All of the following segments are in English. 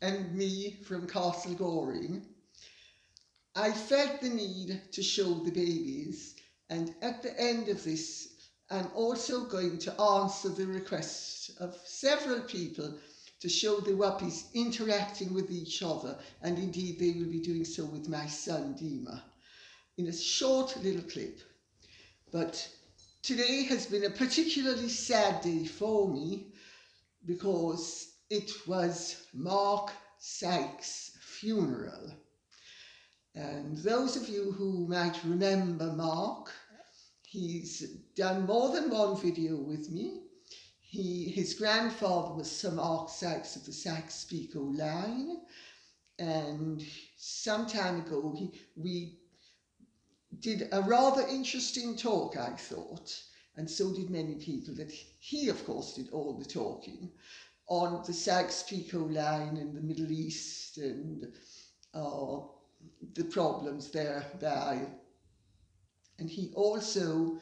and me from Castle Goring, I felt the need to show the babies, and at the end of this I'm also going to answer the request of several people to show the wuppies interacting with each other, and indeed they will be doing so with my son Dima in a short little clip. But today has been a particularly sad day for me because it was Mark Sykes' funeral. And those of you who might remember Mark, he's done more than one video with me. His grandfather was Sir Mark Sykes of the Sykes-Picot line, and some time ago we did a rather interesting talk, I thought, and so did many people, that he of course did all the talking on the Sykes-Picot line in the Middle East and the problems thereby. And he also,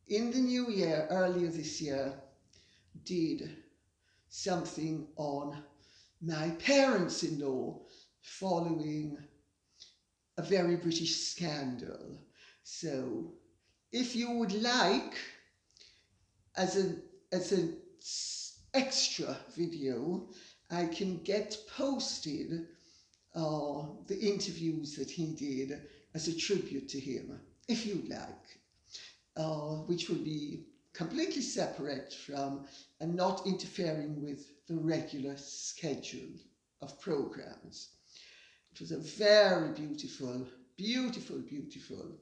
in the new year, earlier this year, did something on my parents-in-law following a very British scandal. So if you would like, as an extra video, I can get posted the interviews that he did as a tribute to him, if you'd like, which will be completely separate from and not interfering with the regular schedule of programs. It was a very beautiful, beautiful, beautiful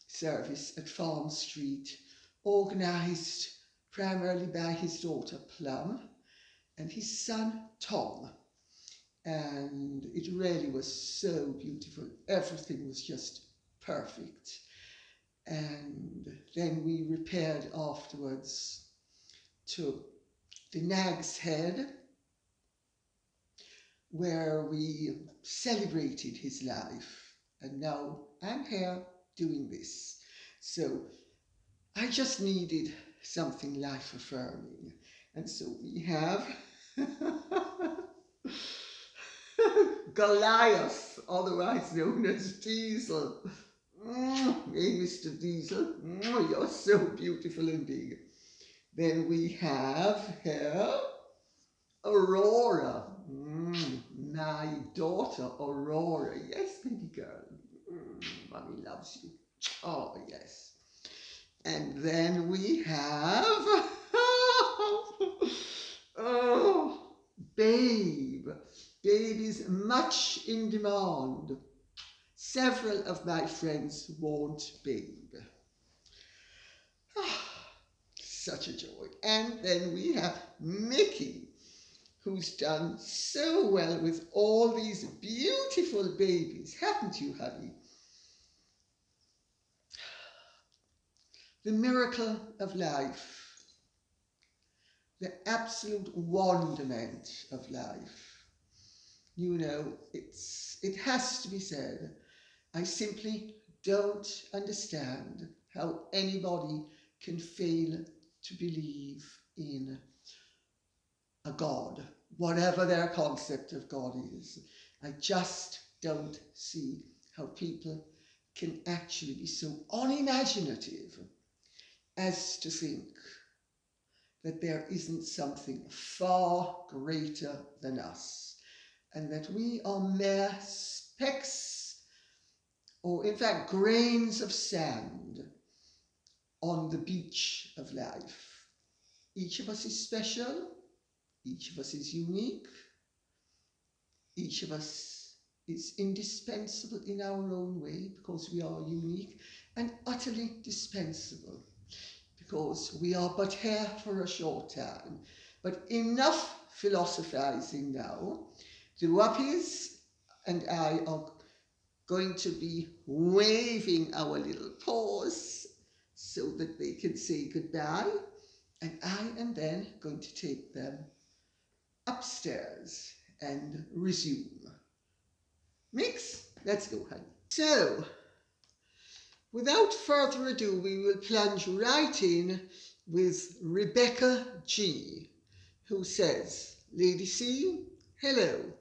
service at Farm Street, organised primarily by his daughter Plum and his son Tom. And it really was so beautiful. Everything was just perfect. And then we repaired afterwards to the Nag's Head, where we celebrated his life. And now I'm here doing this. So I just needed something life-affirming. And so we have Goliath, otherwise known as Diesel. Hey, Mr. Diesel, you're so beautiful and big. Then we have here Aurora, my daughter Aurora. Yes, baby girl, mommy loves you. Oh, yes. And then we have, oh, Babe. Babe is much in demand. Several of my friends want Babe. Such a joy. And then we have Mickey, who's done so well with all these beautiful babies, haven't you, honey? The miracle of life, the absolute wonderment of life. You know, it has to be said, I simply don't understand how anybody can fail to believe in a God, whatever their concept of God is. I just don't see how people can actually be so unimaginative as to think that there isn't something far greater than us, and that we are mere specks, or in fact grains of sand on the beach of life. Each of us is special, each of us is unique, each of us is indispensable in our own way because we are unique, and utterly dispensable because we are but here for a short time. But enough philosophizing now. The wuppies and I are going to be waving our little paws so that they can say goodbye, and I am then going to take them upstairs and resume. Mix, let's go, honey. So, without further ado, we will plunge right in with Rebecca G, who says, Lady C, Hello.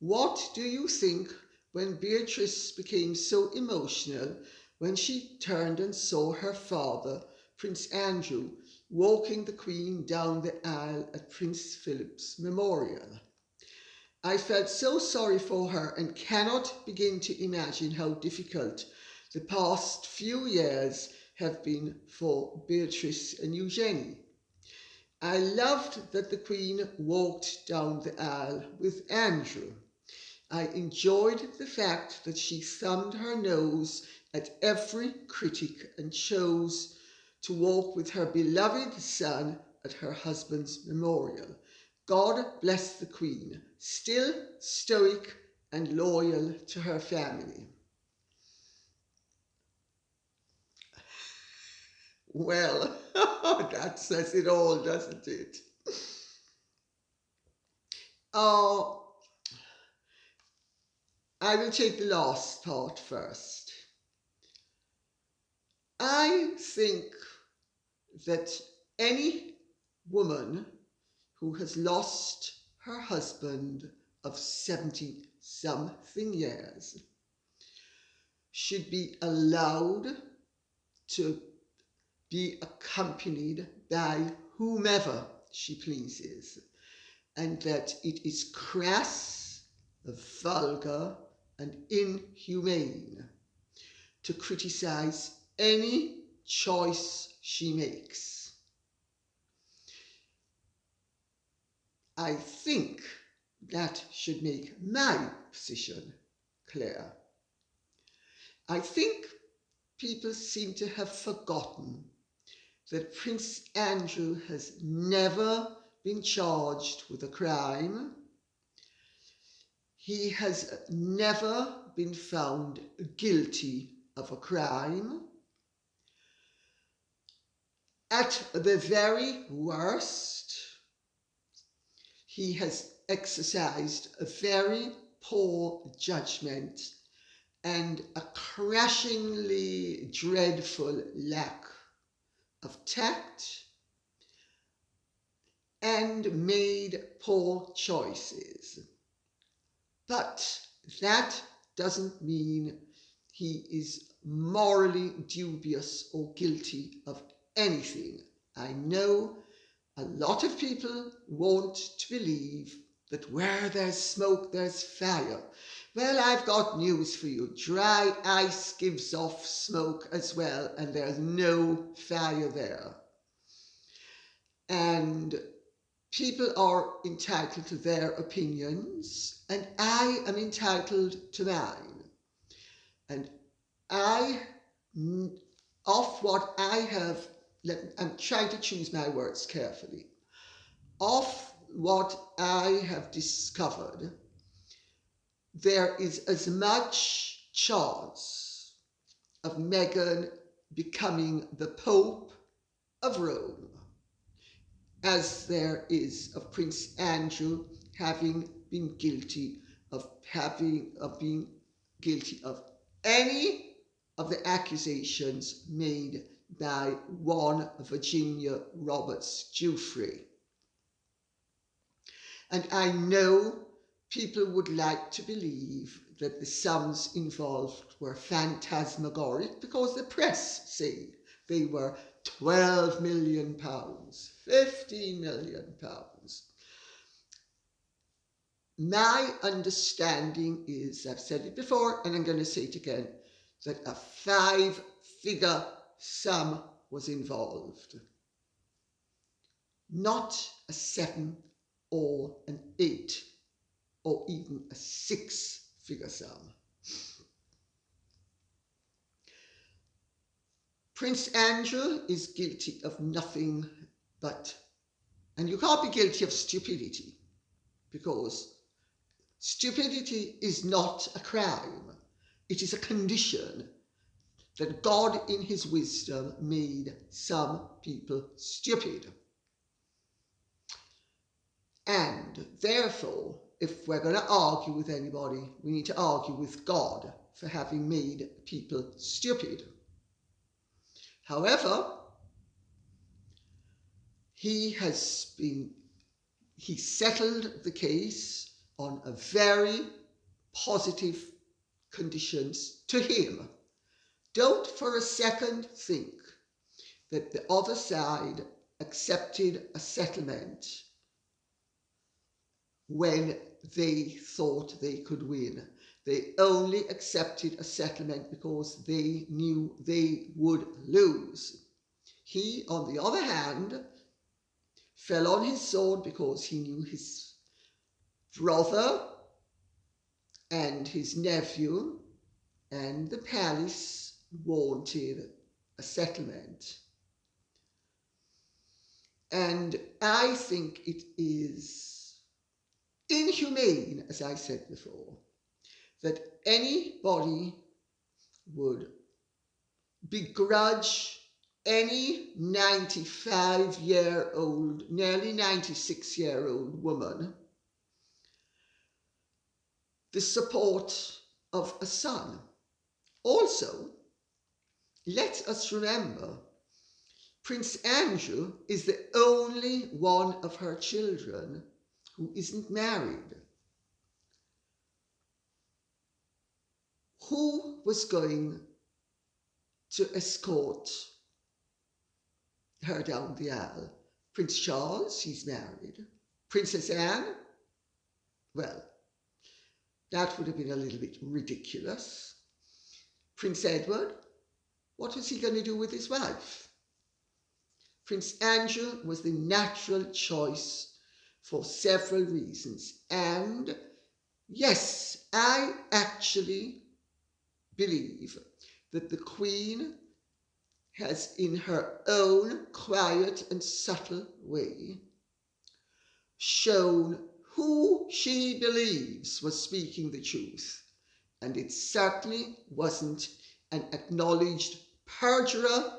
What do you think when Beatrice became so emotional when she turned and saw her father, Prince Andrew, walking the Queen down the aisle at Prince Philip's memorial? I felt so sorry for her and cannot begin to imagine how difficult the past few years have been for Beatrice and Eugenie. I loved that the Queen walked down the aisle with Andrew. I enjoyed the fact that she thumbed her nose at every critic and chose to walk with her beloved son at her husband's memorial. God bless the Queen, still stoic and loyal to her family. Well, that says it all, doesn't it? I will take the last part first. I think that any woman who has lost her husband of 70-something years should be allowed to be accompanied by whomever she pleases, and that it is crass, vulgar, and inhumane to criticize any choice she makes. I think that should make my position clear. I think people seem to have forgotten that Prince Andrew has never been charged with a crime. He has never been found guilty of a crime. At the very worst, he has exercised a very poor judgment and a crashingly dreadful lack of tact, and made poor choices. But that doesn't mean he is morally dubious or guilty of anything. I know a lot of people want to believe that where there's smoke, there's fire. Well, I've got news for you. Dry ice gives off smoke as well, and there's no fire there. And people are entitled to their opinions, and I am entitled to mine. And of what I have, I'm trying to choose my words carefully. Of what I have discovered, there is as much chance of Meghan becoming the Pope of Rome as there is of Prince Andrew having been guilty of being guilty of any of the accusations made by one Virginia Roberts Giuffre. And I know people would like to believe that the sums involved were phantasmagoric because the press say they were £12 million, £15 million. My understanding is, I've said it before and I'm going to say it again, that a 5-figure sum was involved, not a 7 or an 8 or even a 6-figure sum. Prince Andrew is guilty of nothing but, and you can't be guilty of stupidity, because stupidity is not a crime. It is a condition that God in his wisdom made some people stupid. And therefore, if we're going to argue with anybody, we need to argue with God for having made people stupid. However, he settled the case on a very positive conditions to him. Don't for a second think that the other side accepted a settlement when they thought they could win. They only accepted a settlement because they knew they would lose. He, on the other hand, fell on his sword because he knew his brother and his nephew and the palace wanted a settlement. And I think it is inhumane, as I said before, that anybody would begrudge any 95-year-old, nearly 96-year-old woman the support of a son. Also, let us remember, Prince Andrew is the only one of her children who isn't married. Who was going to escort her down the aisle? Prince Charles, he's married. Princess Anne, well, that would have been a little bit ridiculous. Prince Edward, what was he going to do with his wife? Prince Andrew was the natural choice for several reasons. And yes, I actually believe that the Queen has, in her own quiet and subtle way, shown who she believes was speaking the truth. And it certainly wasn't an acknowledged perjurer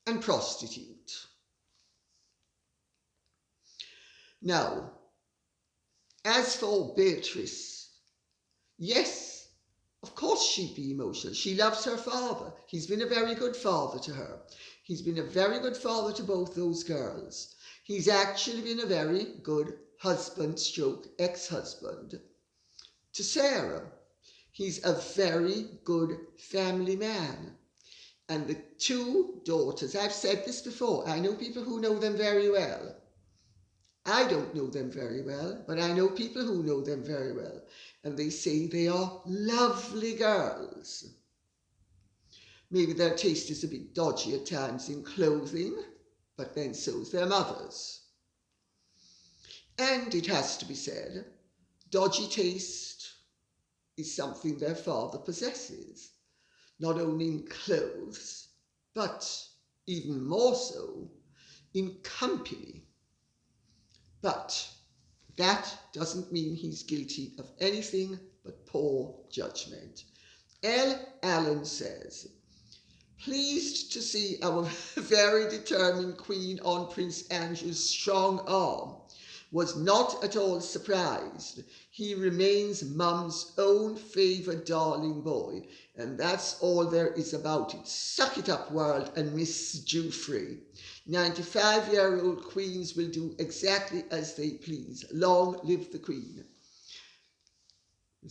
and prostitute. Now, as for Beatrice, yes, of course she'd be emotional. She loves her father. He's been a very good father to her. He's been a very good father to both those girls. He's actually been a very good husband stroke ex-husband to Sarah. He's a very good family man. And the two daughters, I've said this before, I know people who know them very well. I don't know them very well, but I know people who know them very well. And they say they are lovely girls. Maybe their taste is a bit dodgy at times in clothing, but then so's their mother's. And it has to be said, dodgy taste is something their father possesses, not only in clothes, but even more so in company. But that doesn't mean he's guilty of anything but poor judgment. L. Allen says, pleased to see our very determined Queen on Prince Andrew's strong arm, was not at all surprised. He remains Mum's own favoured darling boy, and that's all there is about it. Suck it up, world, and Miss Jewfrey. 95-year-old queens will do exactly as they please. Long live the Queen.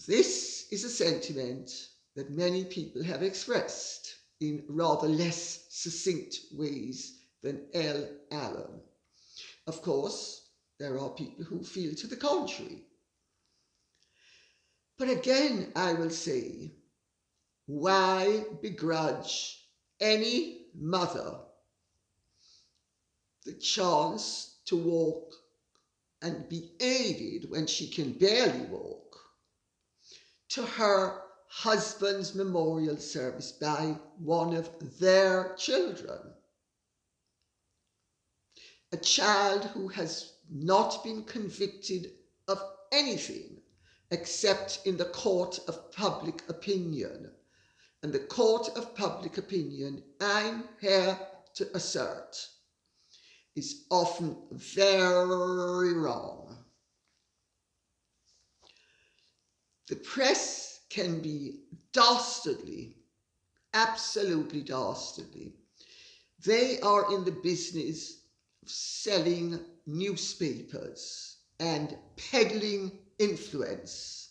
This is a sentiment that many people have expressed in rather less succinct ways than L. Allen. Of course, there are people who feel to the contrary. But again, I will say, why begrudge any mother the chance to walk and be aided when she can barely walk to her husband's memorial service by one of their children? A child who has not been convicted of anything except in the court of public opinion. And the court of public opinion, I'm here to assert, is often very wrong. The press can be dastardly, absolutely dastardly. They are in the business of selling newspapers and peddling influence.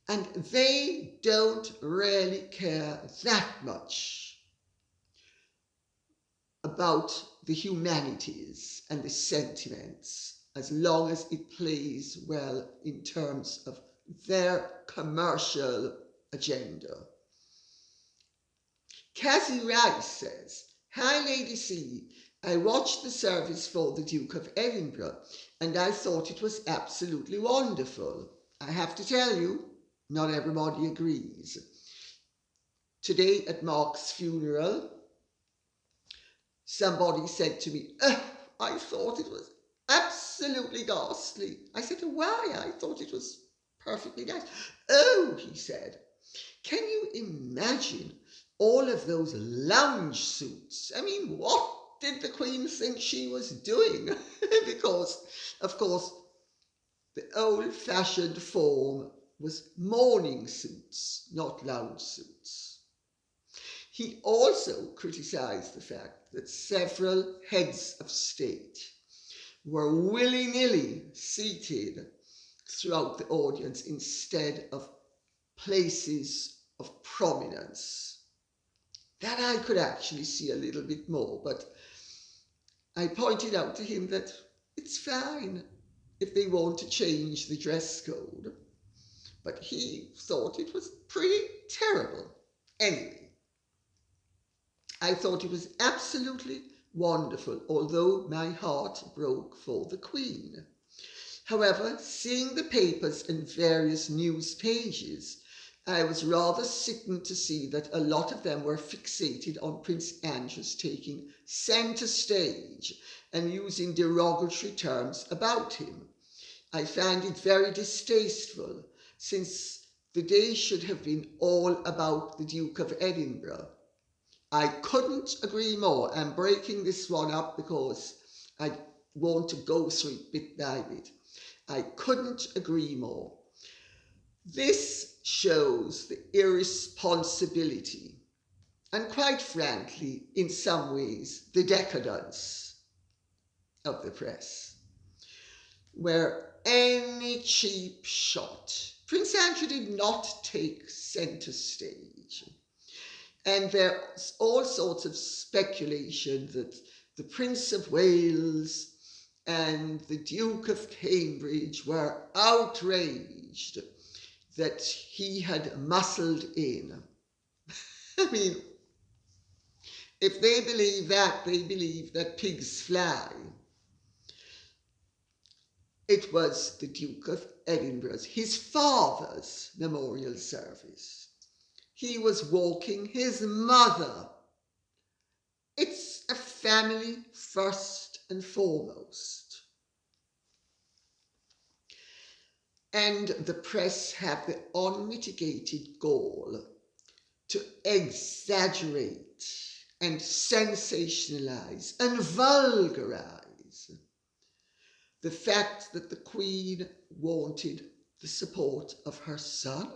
And they don't really care that much about the humanities and the sentiments, as long as it plays well in terms of their commercial agenda. Cassie Rice says, "Hi Lady C, I watched the service for the Duke of Edinburgh and I thought it was absolutely wonderful. I have to tell you, not everybody agrees. Today at Mark's funeral, somebody said to me, I thought it was absolutely ghastly. I said, why? I thought it was perfectly nice. Oh, he said, can you imagine all of those lounge suits? I mean, what did the Queen think she was doing? Because, of course, the old-fashioned form was morning suits, not lounge suits. He also criticised the fact that several heads of state were willy-nilly seated throughout the audience instead of places of prominence. That I could actually see a little bit more, but I pointed out to him that it's fine if they want to change the dress code. But he thought it was pretty terrible. Anyway, I thought it was absolutely wonderful, although my heart broke for the Queen. However, seeing the papers and various news pages, I was rather sickened to see that a lot of them were fixated on Prince Andrew's taking centre stage and using derogatory terms about him. I find it very distasteful, since the day should have been all about the Duke of Edinburgh. I couldn't agree more. I'm breaking this one up because I want to go through it bit by bit. I couldn't agree more. This shows the irresponsibility and, quite frankly, in some ways, the decadence of the press, where any cheap shot. Prince Andrew did not take centre stage. And there's all sorts of speculation that the Prince of Wales and the Duke of Cambridge were outraged that he had muscled in. I mean, if they believe that, they believe that pigs fly. It was the Duke of Edinburgh's, his father's memorial service. He was walking his mother. It's a family first and foremost. And the press have the unmitigated gall to exaggerate and sensationalize and vulgarize the fact that the Queen wanted the support of her son.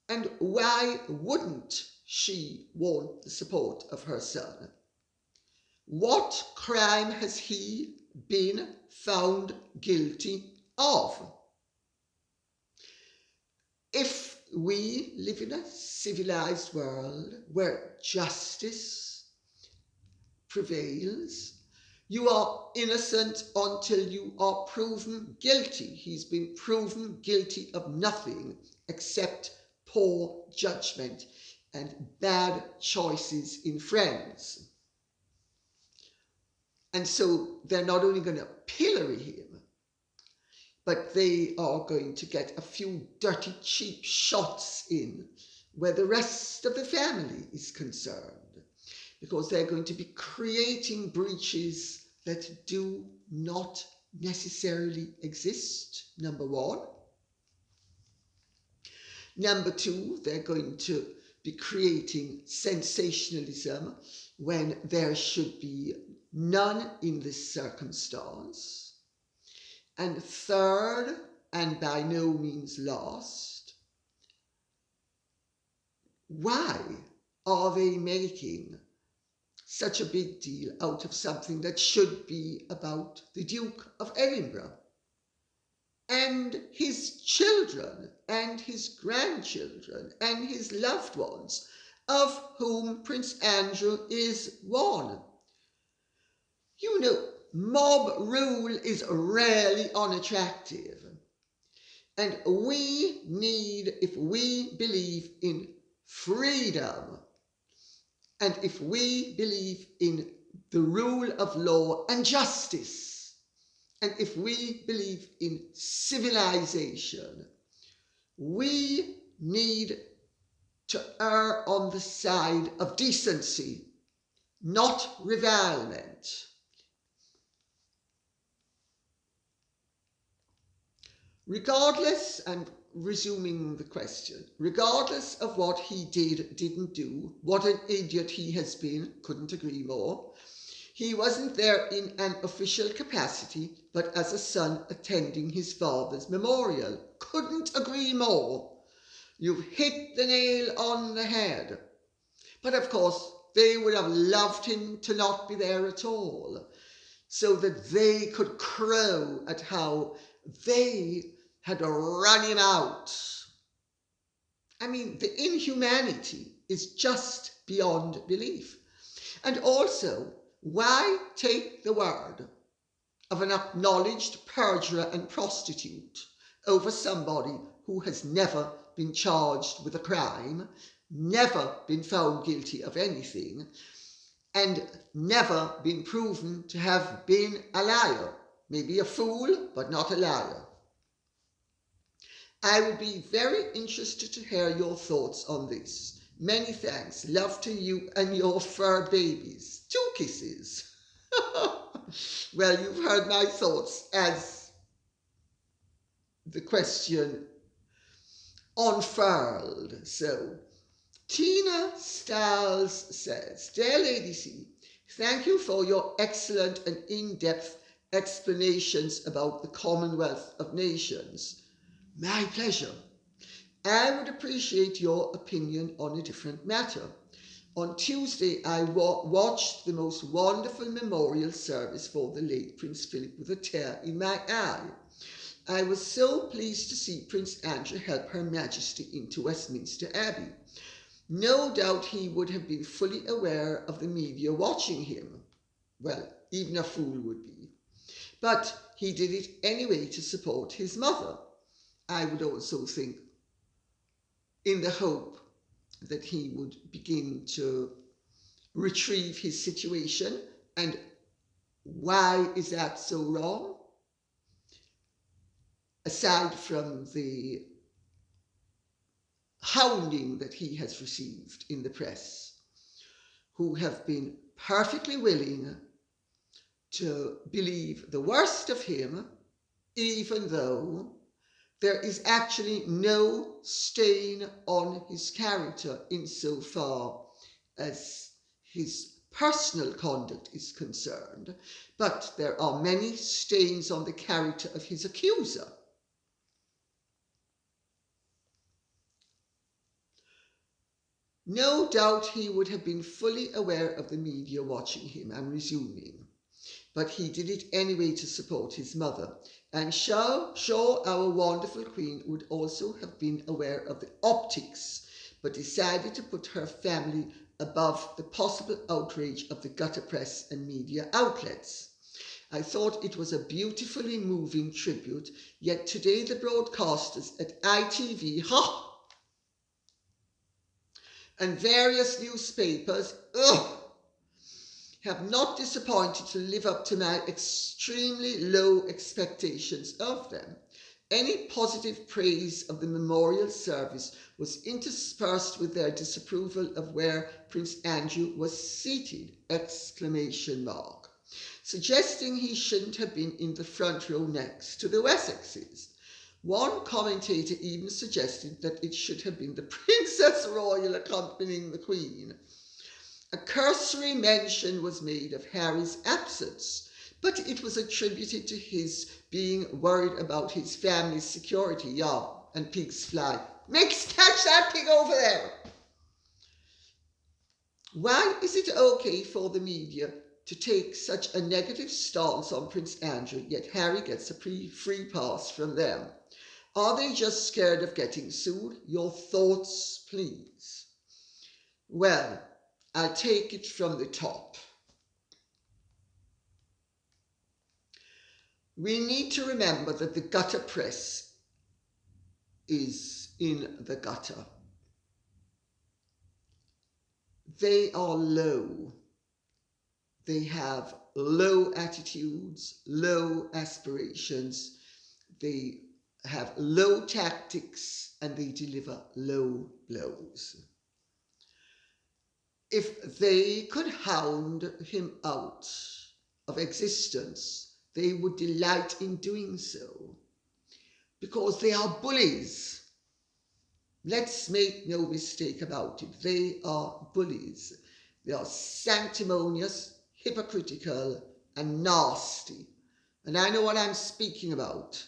And why wouldn't she want the support of her son? What crime has he been found guilty of? If we live in a civilized world where justice prevails, you are innocent until you are proven guilty. He's been proven guilty of nothing except poor judgment and bad choices in friends. And so they're not only going to pillory him, but they are going to get a few dirty, cheap shots in where the rest of the family is concerned, because they're going to be creating breaches that do not necessarily exist, number one. Number two, they're going to be creating sensationalism when there should be none in this circumstance. And third, and by no means last, why are they making such a big deal out of something that should be about the Duke of Edinburgh? and his children and his grandchildren and his loved ones, of whom Prince Andrew is one. You know, mob rule is rarely unattractive. And we need, if we believe in freedom, and if we believe in the rule of law and justice, and if we believe in civilization, we need to err on the side of decency, not revilement. Regardless, and resuming the question, regardless of what he didn't do, what an idiot he has been, couldn't agree more. He wasn't there in an official capacity, but as a son attending his father's memorial. Couldn't agree more. You've hit the nail on the head. But of course, they would have loved him to not be there at all, so that they could crow at how they had run him out. I mean, the inhumanity is just beyond belief. And also, why take the word of an acknowledged perjurer and prostitute over somebody who has never been charged with a crime, never been found guilty of anything, and never been proven to have been a liar? Maybe a fool, but not a liar. I would be very interested to hear your thoughts on this. Many thanks. Love to you and your fur babies. 2 kisses. Well, you've heard my thoughts as the question unfurled. So, Tina Stiles says, Dear Lady C, thank you for your excellent and in-depth explanations about the Commonwealth of Nations. My pleasure. I would appreciate your opinion on a different matter. On Tuesday, I watched the most wonderful memorial service for the late Prince Philip with a tear in my eye. I was so pleased to see Prince Andrew help Her Majesty into Westminster Abbey. No doubt he would have been fully aware of the media watching him. Well, even a fool would be. But he did it anyway to support his mother. I would also think, in the hope that he would begin to retrieve his situation. And why is that so wrong? Aside from the hounding that he has received in the press, who have been perfectly willing to believe the worst of him, even though there is actually no stain on his character insofar as his personal conduct is concerned, but there are many stains on the character of his accuser. No doubt he would have been fully aware of the media watching him, I'm resuming, but he did it anyway to support his mother. And sure, our wonderful Queen would also have been aware of the optics, but decided to put her family above the possible outrage of the gutter press and media outlets. I thought it was a beautifully moving tribute, yet today the broadcasters at ITV, and various newspapers, have not disappointed to live up to my extremely low expectations of them. Any positive praise of the memorial service was interspersed with their disapproval of where Prince Andrew was seated, ! Suggesting he shouldn't have been in the front row next to the Wessexes. One commentator even suggested that it should have been the Princess Royal accompanying the Queen. A cursory mention was made of Harry's absence, but it was attributed to his being worried about his family's security. And pigs fly. Catch that pig over there! Why is it okay for the media to take such a negative stance on Prince Andrew, yet Harry gets a free pass from them? Are they just scared of getting sued? Your thoughts, please. Well, I'll take it from the top. We need to remember that the gutter press is in the gutter. They are low. They have low attitudes, low aspirations. They have low tactics, and they deliver low blows. If they could hound him out of existence, they would delight in doing so, because they are bullies. Let's make no mistake about it. They are bullies. They are sanctimonious, hypocritical, and nasty. And I know what I'm speaking about.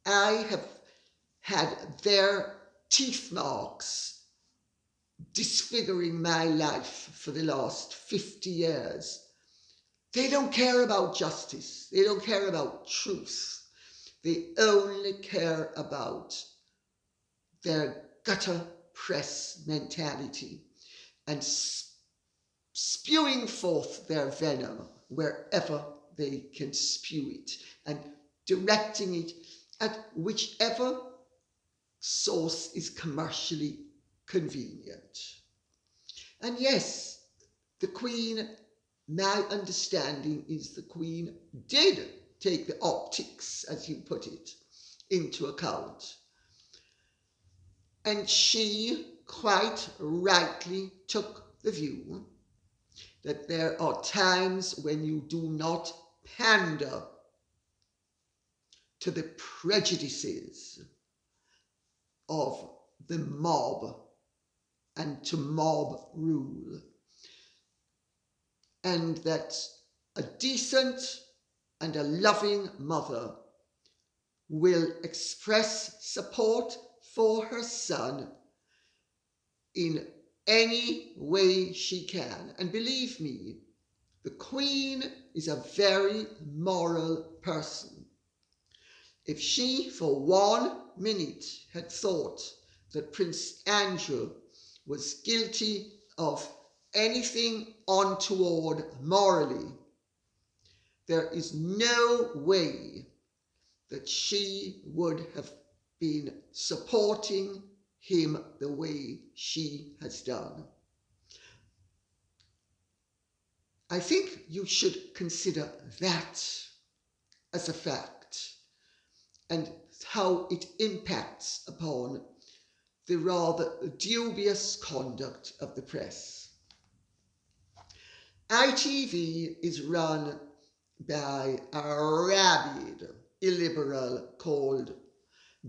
I have had their teeth marks disfiguring my life for the last 50 years. They don't care about justice. They don't care about truth. They only care about their gutter press mentality and spewing forth their venom wherever they can spew it, and directing it at whichever source is commercially convenient. And yes, the Queen, my understanding is the Queen did take the optics, as you put it, into account. And she quite rightly took the view that there are times when you do not pander to the prejudices of the mob and to mob rule, and that a decent and a loving mother will express support for her son in any way she can. And believe me, the Queen is a very moral person. If she for 1 minute had thought that Prince Andrew was guilty of anything untoward morally, there is no way that she would have been supporting him the way she has done. I think you should consider that as a fact, and how it impacts upon the rather dubious conduct of the press. ITV is run by a rabid illiberal called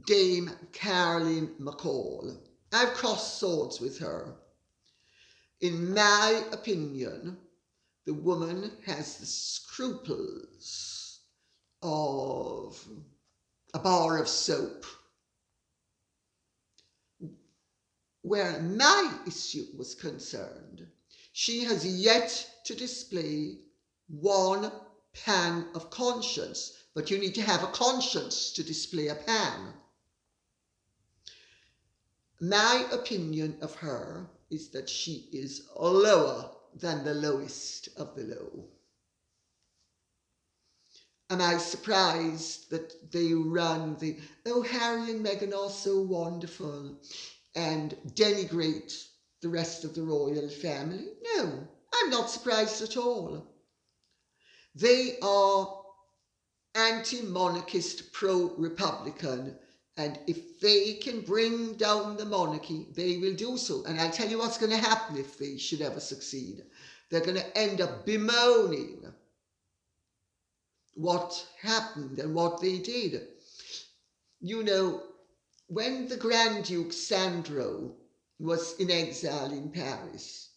Dame Caroline McCall. I've crossed swords with her. In my opinion, the woman has the scruples of a bar of soap. Where my issue was concerned, she has yet to display one pan of conscience, but you need to have a conscience to display a pan. My opinion of her is that she is lower than the lowest of the low. Am I surprised that they run the, oh, Harry and Meghan are so wonderful, and denigrate the rest of the royal family? No, I'm not surprised at all. They are anti-monarchist, pro-republican, and if they can bring down the monarchy, they will do so. And I'll tell you what's going to happen if they should ever succeed. They're going to end up bemoaning what happened and what they did. You know, when the Grand Duke Sandro was in exile in Paris,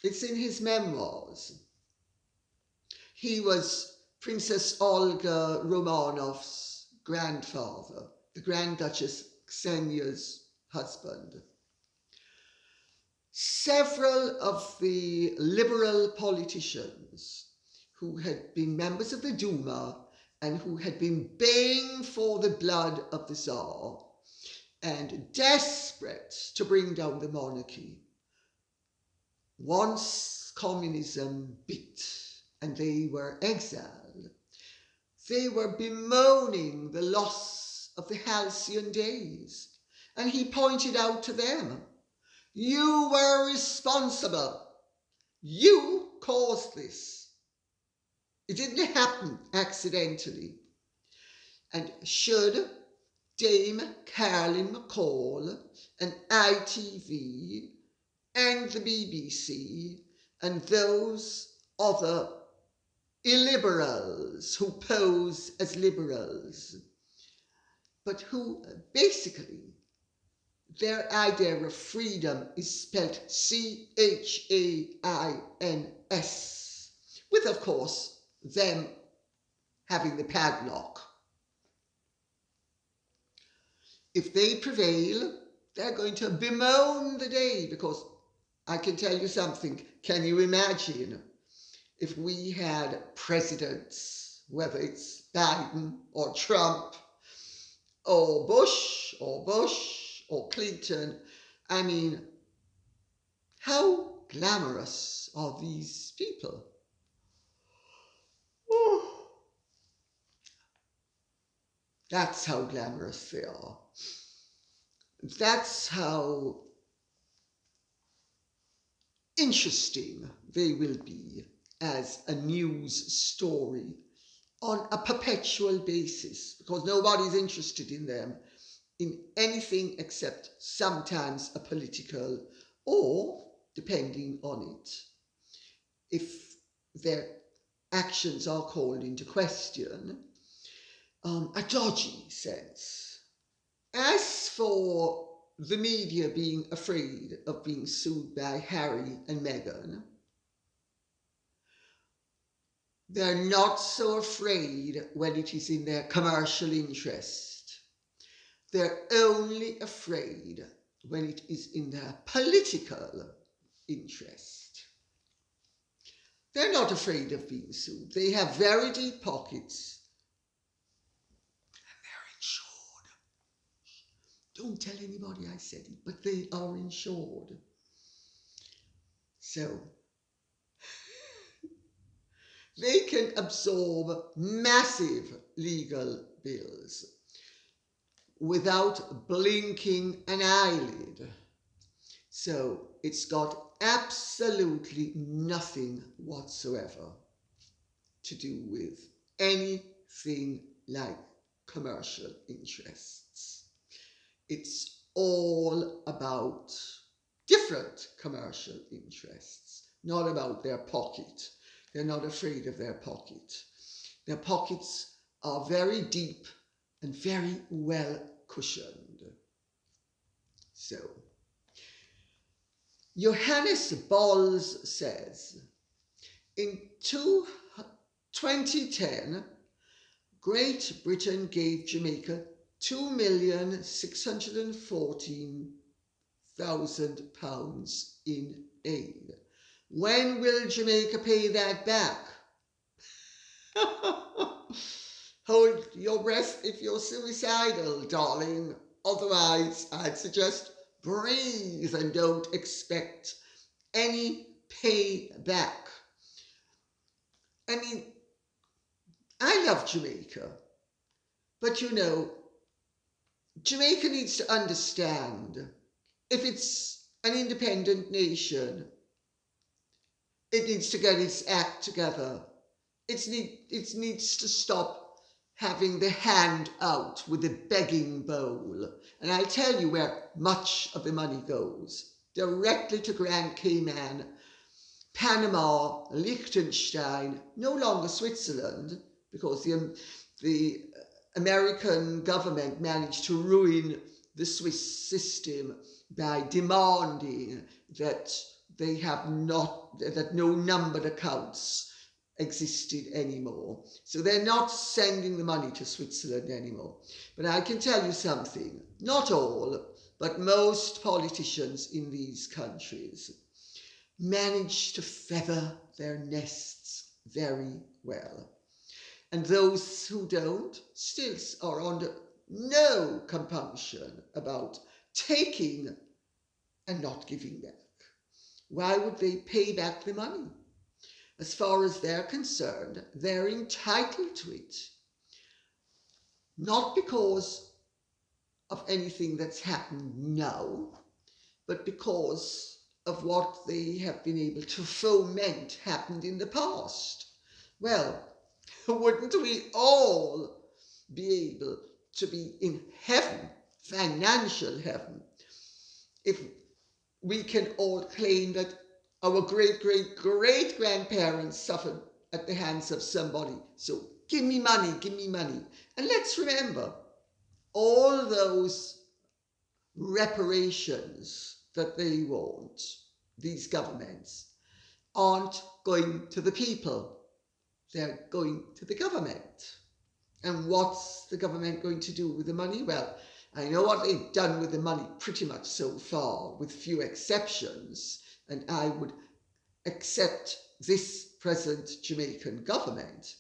it's in his memoirs, he was Princess Olga Romanov's grandfather, the Grand Duchess Ksenia's husband. several of the liberal politicians who had been members of the Duma and who had been baying for the blood of the Tsar and desperate to bring down the monarchy, once communism bit and they were exiled, they were bemoaning the loss of the halcyon days. And he pointed out to them, you were responsible. You caused this. It didn't happen accidentally. And should Dame Caroline McCall and ITV and the BBC and those other illiberals who pose as liberals, but who basically their idea of freedom is spelled C-H-A-I-N-S, with, of course, them having the padlock. If they prevail, they're going to bemoan the day, because I can tell you something. Can you imagine if we had presidents, whether it's Biden or Trump or Bush or Clinton? I mean, how glamorous are these people? Oh, that's how glamorous they are. That's how interesting they will be as a news story on a perpetual basis, because nobody's interested in them in anything except sometimes a political, or, depending on it, if their actions are called into question, a dodgy sense. As for the media being afraid of being sued by Harry and Meghan, they're not so afraid when it is in their commercial interest. They're only afraid when it is in their political interest. They're not afraid of being sued. They have very deep pockets. And they're insured. Don't tell anybody I said it, but they are insured. So, they can absorb massive legal bills without blinking an eyelid. So it's got absolutely nothing whatsoever to do with anything like commercial interests. It's all about different commercial interests, not about their pocket. They're not afraid of their pocket. Their pockets are very deep and very well cushioned. So, Johannes Bolls says, in 2010, Great Britain gave Jamaica £2,614,000 in aid. When will Jamaica pay that back? Hold your breath if you're suicidal, darling. Otherwise, I'd suggest breathe and don't expect any payback. I mean, I love Jamaica, but you know, Jamaica needs to understand, if it's an independent nation, it needs to get its act together. It needs to stop having the hand out with the begging bowl. And I'll tell you where much of the money goes. Directly to Grand Cayman, Panama, Liechtenstein, no longer Switzerland, because the American government managed to ruin the Swiss system by demanding that that no numbered accounts existed anymore. So they're not sending the money to Switzerland anymore. But I can tell you something, not all, but most politicians in these countries manage to feather their nests very well. And those who don't still are under no compunction about taking and not giving back. Why would they pay back the money? As far as they're concerned, they're entitled to it. Not because of anything that's happened now, but because of what they have been able to foment happened in the past. Well, wouldn't we all be able to be in heaven, financial heaven, if we can all claim that our great-great-great-grandparents suffered at the hands of somebody? So give me money, give me money. And let's remember, all those reparations that they want, these governments, aren't going to the people. They're going to the government. And what's the government going to do with the money? Well, I know what they've done with the money pretty much so far, with few exceptions, and I would accept this present Jamaican government.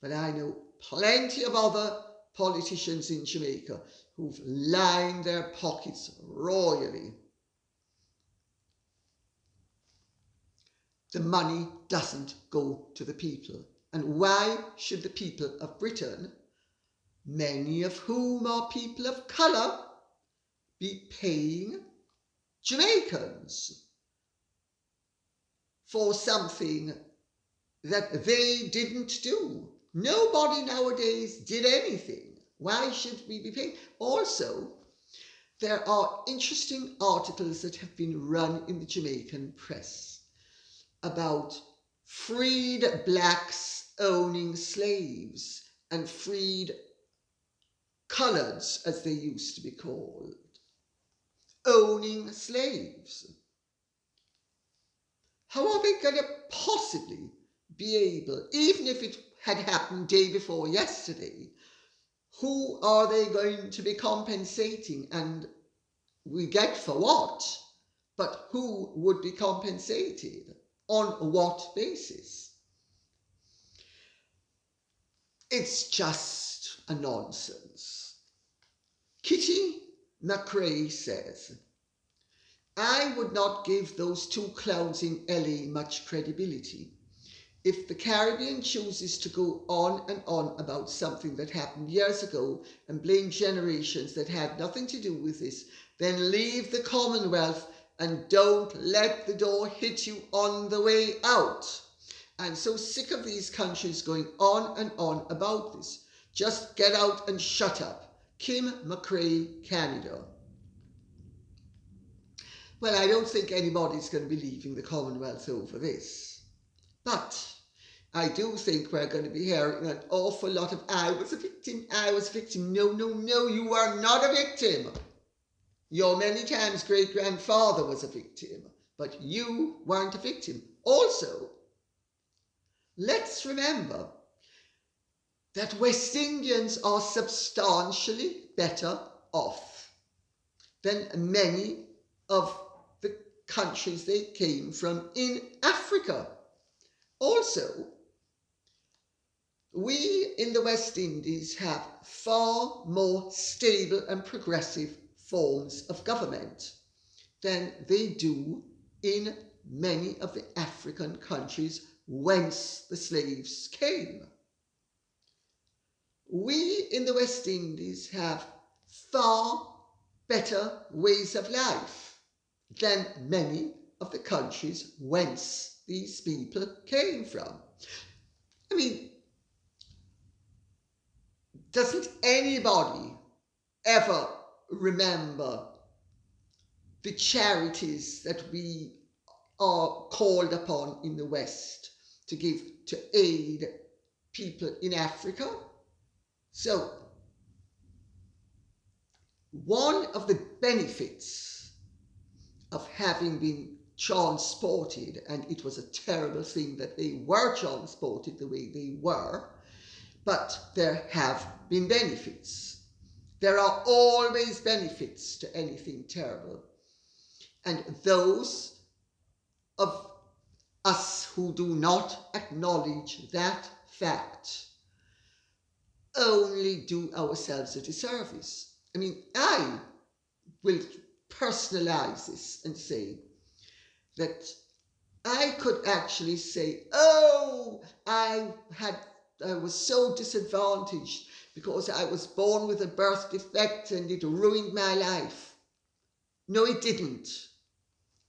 But I know plenty of other politicians in Jamaica who've lined their pockets royally. The money doesn't go to the people. And why should the people of Britain, many of whom are people of colour, be paying Jamaicans for something that they didn't do? Nobody nowadays did anything. Why should we be paying? Also, there are interesting articles that have been run in the Jamaican press about freed blacks owning slaves and freed coloureds, as they used to be called, owning slaves. How are they going to possibly be able, even if it had happened day before yesterday, who are they going to be compensating? And we get for what? But who would be compensated? On what basis? It's just a nonsense. Kitty McRae says, I would not give those two clowns in LA much credibility. If the Caribbean chooses to go on and on about something that happened years ago and blame generations that had nothing to do with this, then leave the Commonwealth and don't let the door hit you on the way out. I'm so sick of these countries going on and on about this. Just get out and shut up. Kim McRae, Canada. Well, I don't think anybody's going to be leaving the Commonwealth over this. But I do think we're going to be hearing an awful lot of, I was a victim, I was a victim. No, no, no, you are not a victim. Your many times great-grandfather was a victim, but you weren't a victim. Also, let's remember that West Indians are substantially better off than many of the countries they came from in Africa. Also, we in the West Indies have far more stable and progressive forms of government than they do in many of the African countries whence the slaves came. We in the West Indies have far better ways of life than many of the countries whence these people came from. I mean, doesn't anybody ever remember the charities that we are called upon in the West to give to aid people in Africa? So, one of the benefits of having been transported, and it was a terrible thing that they were transported the way they were, but there have been benefits. There are always benefits to anything terrible. And those of us who do not acknowledge that fact only do ourselves a disservice. I mean, I will personalize this and say that I could actually say, oh, I was so disadvantaged because I was born with a birth defect and it ruined my life. No, it didn't.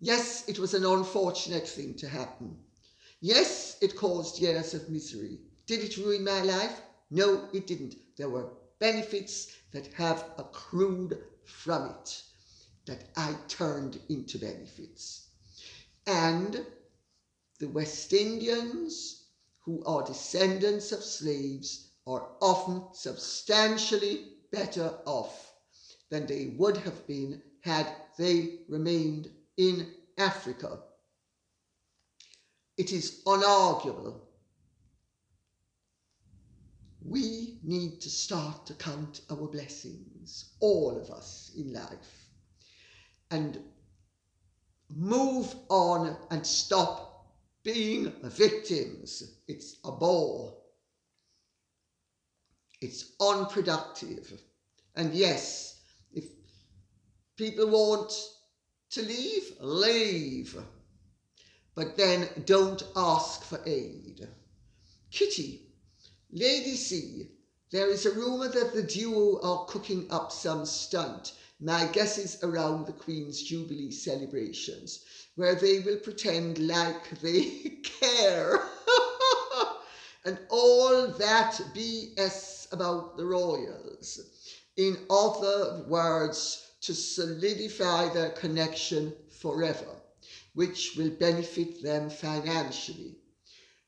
Yes, it was an unfortunate thing to happen. Yes, it caused years of misery. Did it ruin my life? No, it didn't. There were benefits that have accrued from it that I turned into benefits. And the West Indians, who are descendants of slaves, are often substantially better off than they would have been had they remained in Africa. It is unarguable. We need to start to count our blessings, all of us in life, and move on and stop being victims. It's a bore. It's unproductive. And yes, if people want to leave, leave. But then don't ask for aid. Kitty, Lady C, there is a rumour that the duo are cooking up some stunt. My guess is around the Queen's Jubilee celebrations, where they will pretend like they care. And all that BS about the royals. In other words, to solidify their connection forever, which will benefit them financially.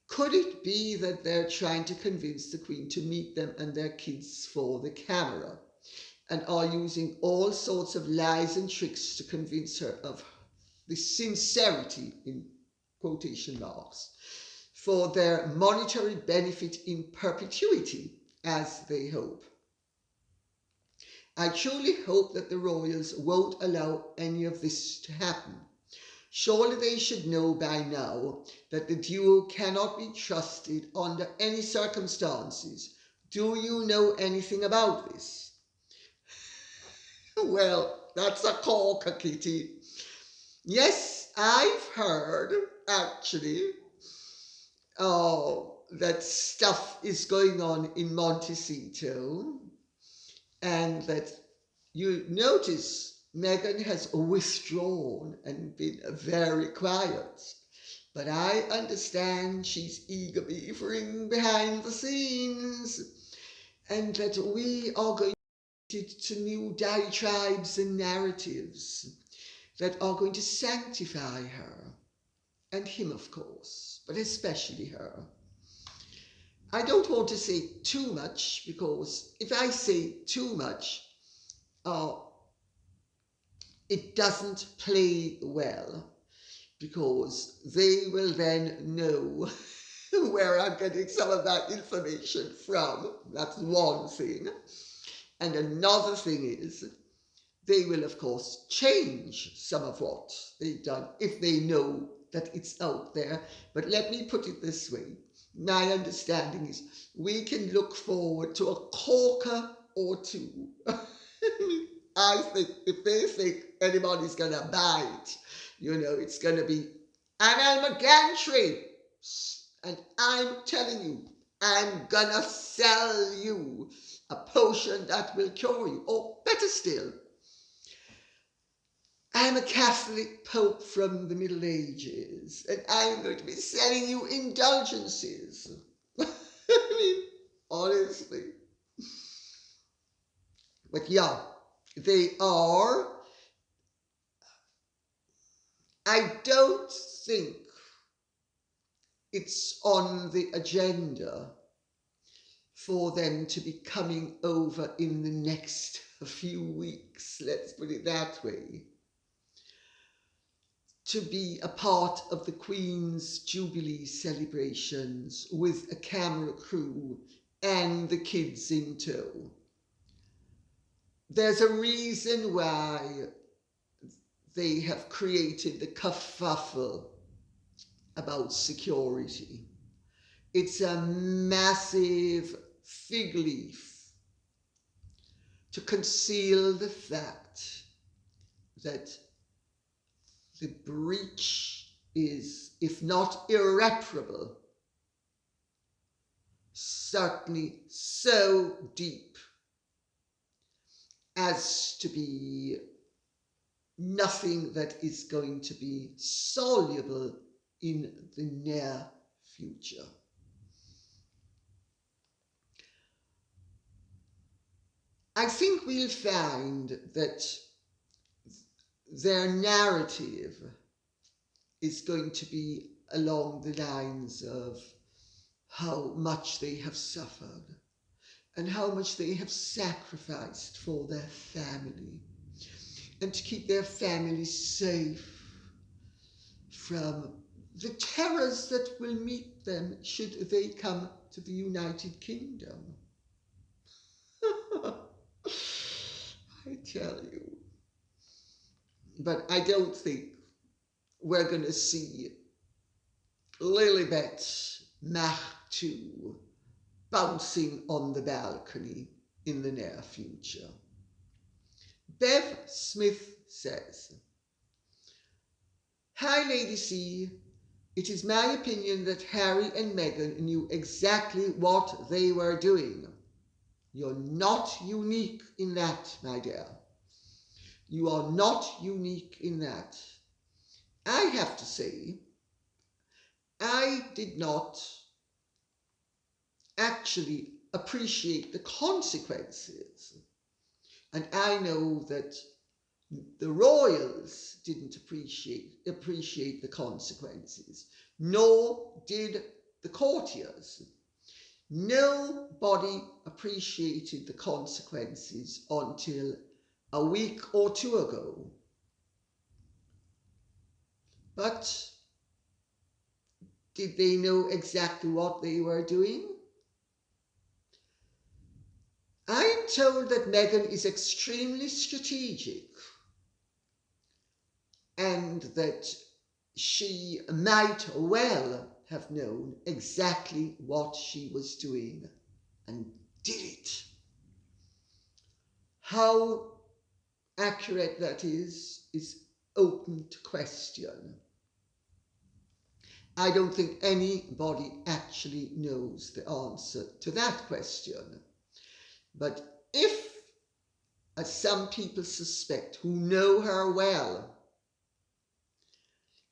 Could it be that they're trying to convince the Queen to meet them and their kids for the camera, and are using all sorts of lies and tricks to convince her of the sincerity, in quotation marks, for their monetary benefit in perpetuity, as they hope? I truly hope that the royals won't allow any of this to happen. Surely they should know by now that the duo cannot be trusted under any circumstances. Do you know anything about this? Well, that's a corker, Kitty. Yes, I've heard, actually, that stuff is going on in Montecito, and that you notice Meghan has withdrawn and been very quiet. But I understand she's eager beavering behind the scenes, and that we are going to new diatribes and narratives that are going to sanctify her, and him, of course, but especially her. I don't want to say too much, because if I say too much, it doesn't play well, because they will then know where I'm getting some of that information from. That's one thing. And another thing is, they will, of course, change some of what they've done if they know that it's out there. But let me put it this way. My understanding is we can look forward to a corker or two. I think if they think anybody's going to bite, it's going to be an gantry. And I'm telling you, I'm going to sell you a potion that will cure you. Or better still, I'm a Catholic Pope from the Middle Ages, and I'm going to be selling you indulgences. I mean, honestly. But yeah, they are. I don't think it's on the agenda for them to be coming over in the next few weeks, let's put it that way, to be a part of the Queen's Jubilee celebrations with a camera crew and the kids in tow. there's a reason why they have created the kerfuffle about security. It's a massive fig leaf to conceal the fact that the breach is, if not irreparable, certainly so deep as to be nothing that is going to be soluble in the near future. I think we'll find that their narrative is going to be along the lines of how much they have suffered and how much they have sacrificed for their family and to keep their family safe from the terrors that will meet them should they come to the United Kingdom. I tell you. But I don't think we're going to see Lilibet Mach 2 bouncing on the balcony in the near future. Bev Smith says, "Hi Lady C, it is my opinion that Harry and Meghan knew exactly what they were doing. You're not unique in that, my dear. You are not unique in that. I have to say, I did not actually appreciate the consequences. And I know that the royals didn't appreciate the consequences, nor did the courtiers. Nobody appreciated the consequences until a week or two ago. But did they know exactly what they were doing? I am told that Meghan is extremely strategic and that she might well have known exactly what she was doing and did it. How accurate that is open to question. I don't think anybody actually knows the answer to that question. But if, as some people suspect who know her well,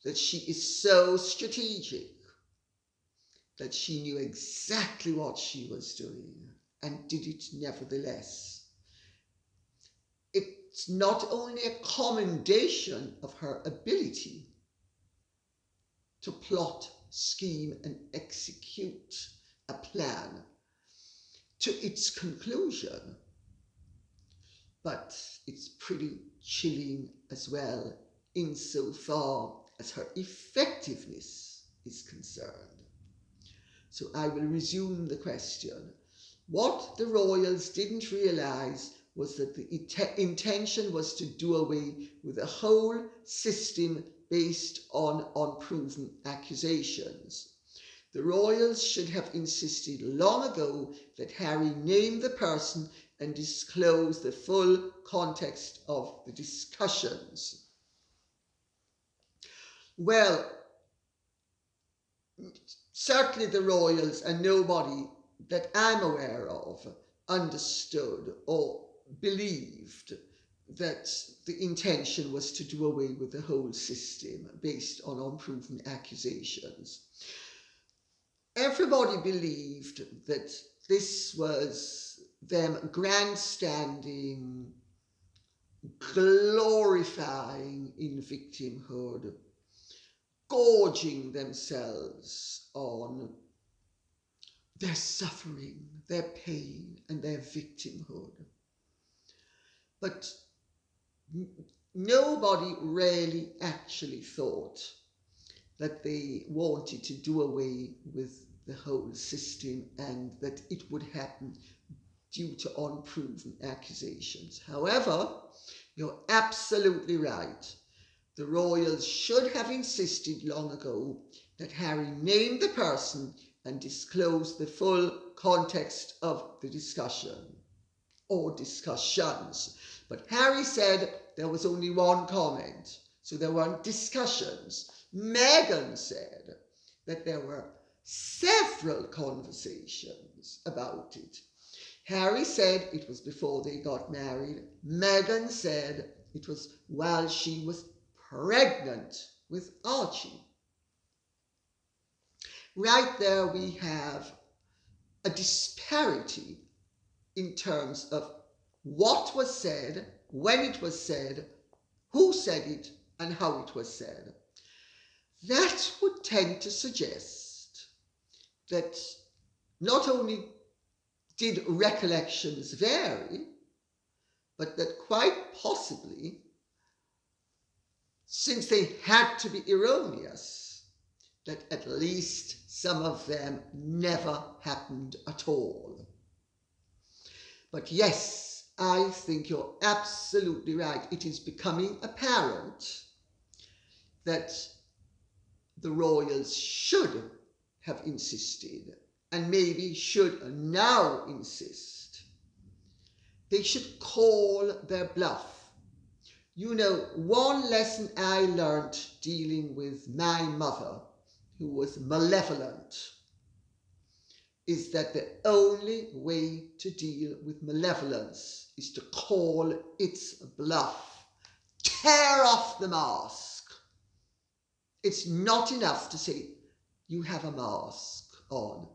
that she is so strategic that she knew exactly what she was doing and did it nevertheless, it's not only a commendation of her ability to plot, scheme and execute a plan to its conclusion, but it's pretty chilling as well insofar as her effectiveness is concerned. So I will resume the question. What the royals didn't realise was that the intention was to do away with a whole system based on unproven accusations. The royals should have insisted long ago that Harry name the person and disclose the full context of the discussions. Well, certainly the royals and nobody that I'm aware of understood or believed that the intention was to do away with the whole system based on unproven accusations. Everybody believed that this was them grandstanding, glorifying in victimhood, gorging themselves on their suffering, their pain, and their victimhood. But nobody really actually thought that they wanted to do away with the whole system and that it would happen due to unproven accusations. However, you're absolutely right. The royals should have insisted long ago that Harry name the person and disclose the full context of the discussion or discussions. But Harry said there was only one comment, so there weren't discussions. Meghan said that there were several conversations about it. Harry said it was before they got married. Meghan said it was while she was pregnant with Archie. Right there we have a disparity in terms of what was said, when it was said, who said it, and how it was said. That would tend to suggest that not only did recollections vary, but that quite possibly, since they had to be erroneous, that at least some of them never happened at all. But yes, I think you're absolutely right. It is becoming apparent that the royals should have insisted, and maybe should now insist. They should call their bluff. You know, one lesson I learned dealing with my mother, who was malevolent, is that the only way to deal with malevolence is to call its bluff. Tear off the mask. It's not enough to say, you have a mask on.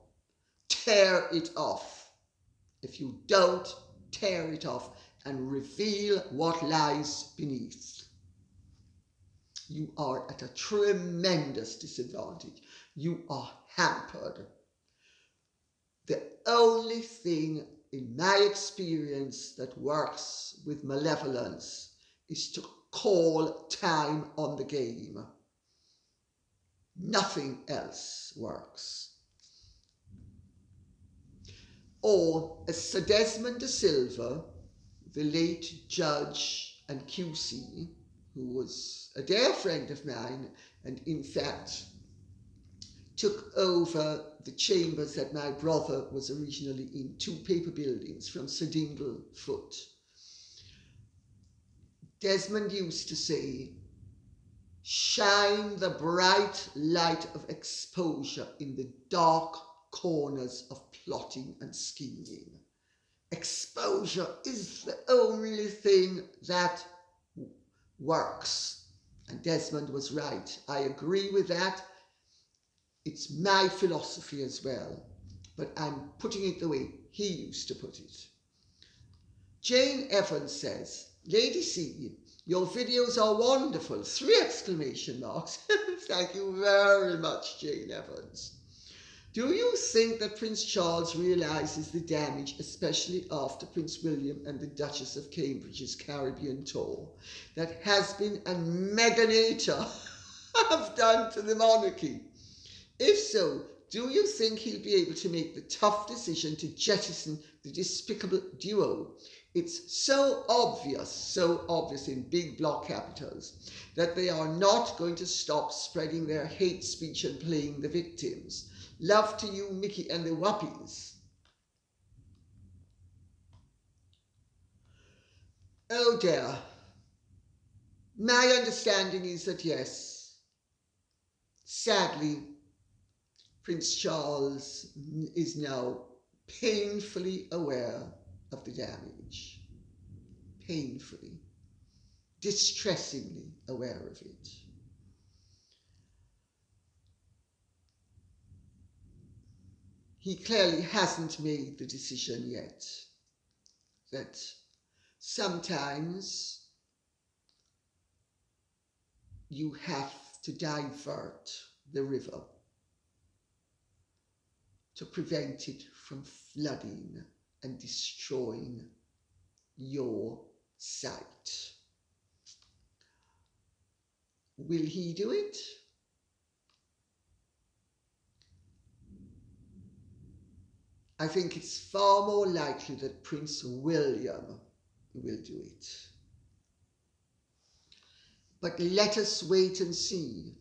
Tear it off. If you don't, tear it off and reveal what lies beneath. You are at a tremendous disadvantage. You are hampered. The only thing in my experience that works with malevolence is to call time on the game. Nothing else works. Or as Sir Desmond de Silva, the late judge and QC, who was a dear friend of mine and in fact took over the chambers that my brother was originally in, 2 paper buildings from Sir Dingle Foot. Desmond used to say, shine the bright light of exposure in the dark corners of plotting and scheming. Exposure is the only thing that works. And Desmond was right. I agree with that. It's my philosophy as well, but I'm putting it the way he used to put it. Jane Evans says, Lady C, your videos are wonderful. 3 exclamation marks. Thank you very much, Jane Evans. Do you think that Prince Charles realises the damage, especially after Prince William and the Duchess of Cambridge's Caribbean tour, that has been and Meghan&Harry have done to the monarchy? If so, do you think he'll be able to make the tough decision to jettison the despicable duo? It's so obvious in big block capitals, that they are not going to stop spreading their hate speech and playing the victims. Love to you, Mickey and the Whoppies. Oh dear. My understanding is that yes, sadly, Prince Charles is now painfully aware of the damage. Painfully, distressingly aware of it. He clearly hasn't made the decision yet that sometimes you have to divert the river to prevent it from flooding and destroying your sight. Will he do it? I think it's far more likely that Prince William will do it. But let us wait and see,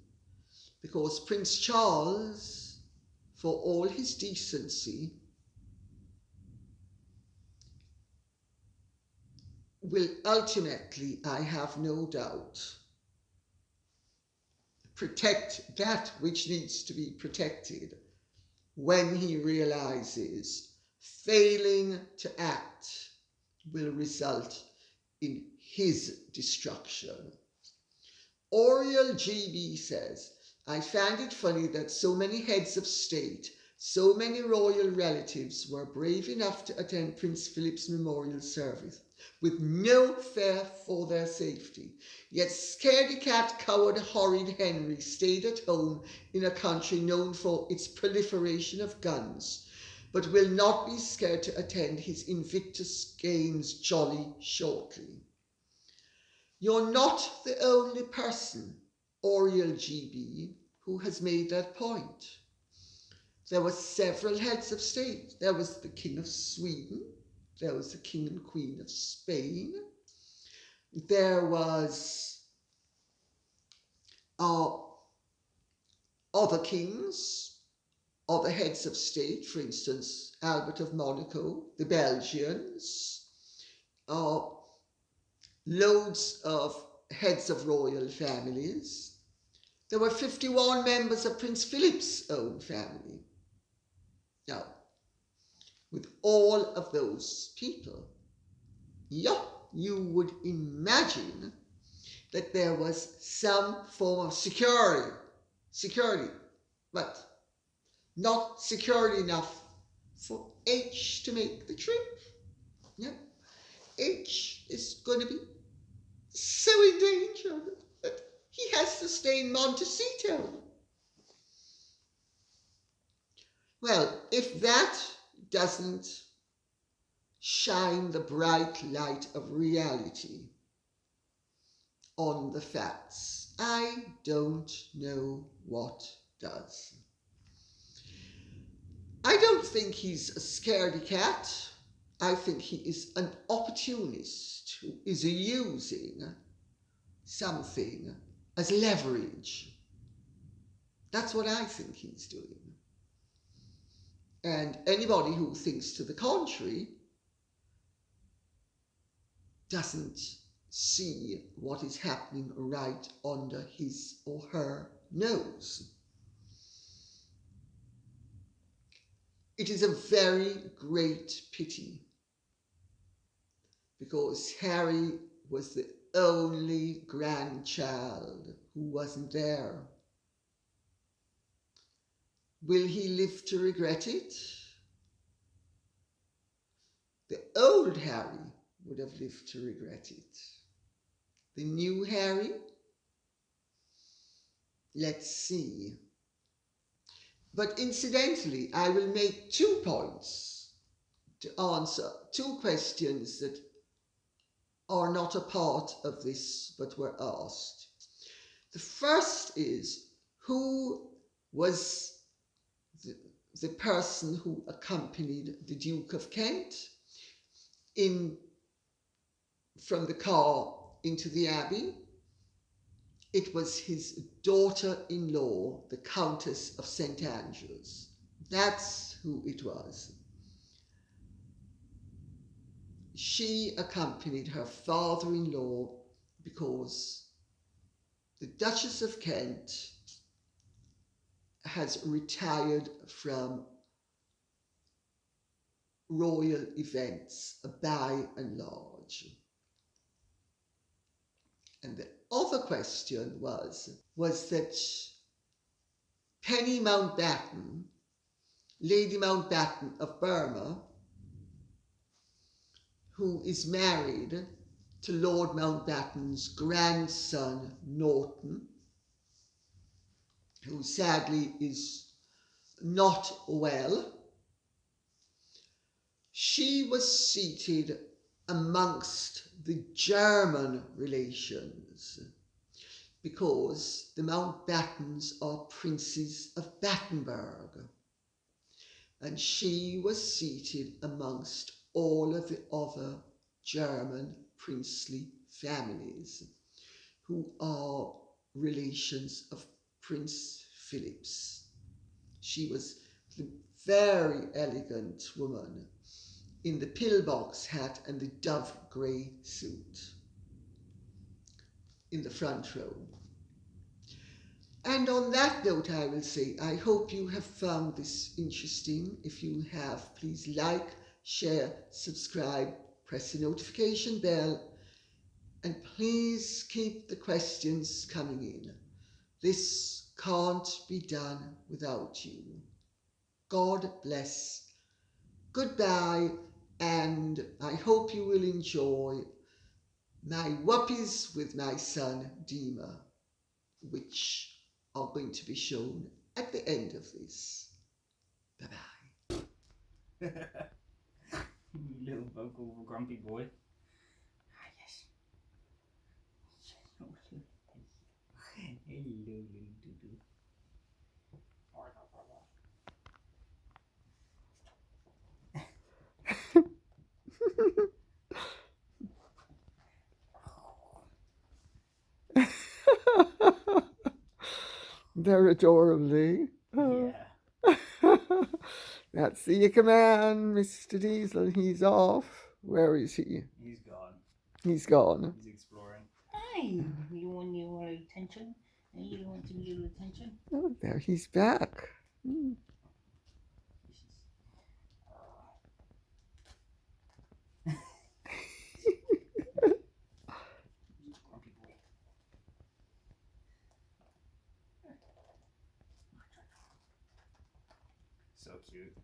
because Prince Charles, for all his decency, will ultimately, I have no doubt, protect that which needs to be protected when he realizes failing to act will result in his destruction. Oriel GB says, I find it funny that so many heads of state, so many royal relatives were brave enough to attend Prince Philip's memorial service with no fear for their safety. Yet scaredy-cat, coward, horrid Henry stayed at home in a country known for its proliferation of guns, but will not be scared to attend his Invictus Games jolly shortly. You're not the only person, Oriel GB, who has made that point. There were several heads of state. There was the King of Sweden. There was the King and Queen of Spain. There was other kings, other heads of state, for instance, Albert of Monaco, the Belgians, loads of heads of royal families. There were 51 members of Prince Philip's own family. Now, with all of those people, you would imagine that there was some form of security, but not security enough for H to make the trip. Yeah. H is going to be so in danger that he has to stay in Montecito. Well, if that doesn't shine the bright light of reality on the facts, I don't know what does. I don't think he's a scaredy cat. I think he is an opportunist who is using something as leverage. That's what I think he's doing. And anybody who thinks to the contrary doesn't see what is happening right under his or her nose. It is a very great pity, because Harry was the only grandchild who wasn't there. Will he live to regret it? The old Harry would have lived to regret it. The new Harry? Let's see. But incidentally, I will make 2 points to answer 2 questions that are not a part of this but were asked. The first is, who was the person who accompanied the Duke of Kent from the car into the Abbey? It was his daughter-in-law, the Countess of St. Andrews. That's who it was. She accompanied her father-in-law because the Duchess of Kent has retired from royal events by and large. And the other question was that Penny Mountbatten, Lady Mountbatten of Burma, who is married to Lord Mountbatten's grandson, Norton, who sadly is not well. She was seated amongst the German relations because the Mountbattens are princes of Battenberg. and she was seated amongst all of the other German princely families who are relations of Prince Philip's. She was the very elegant woman in the pillbox hat and the dove grey suit in the front row. And on that note, I will say, I hope you have found this interesting. If you have, please like, share, subscribe, press the notification bell, and please keep the questions coming in. This can't be done without you. God bless. Goodbye, and I hope you will enjoy my whoppies with my son Dima, which are going to be shown at the end of this. Bye-bye. You little vocal grumpy boy. Ah, yes. Hello, little doo-doo. They're adorable. Yeah. That's the Yicker Man, Mr. Diesel. He's off. Where is he? He's gone. He's gone. He's exploring. Hi, you want your attention? You want some little attention? Oh, there he's back. Grumpy boy. So cute.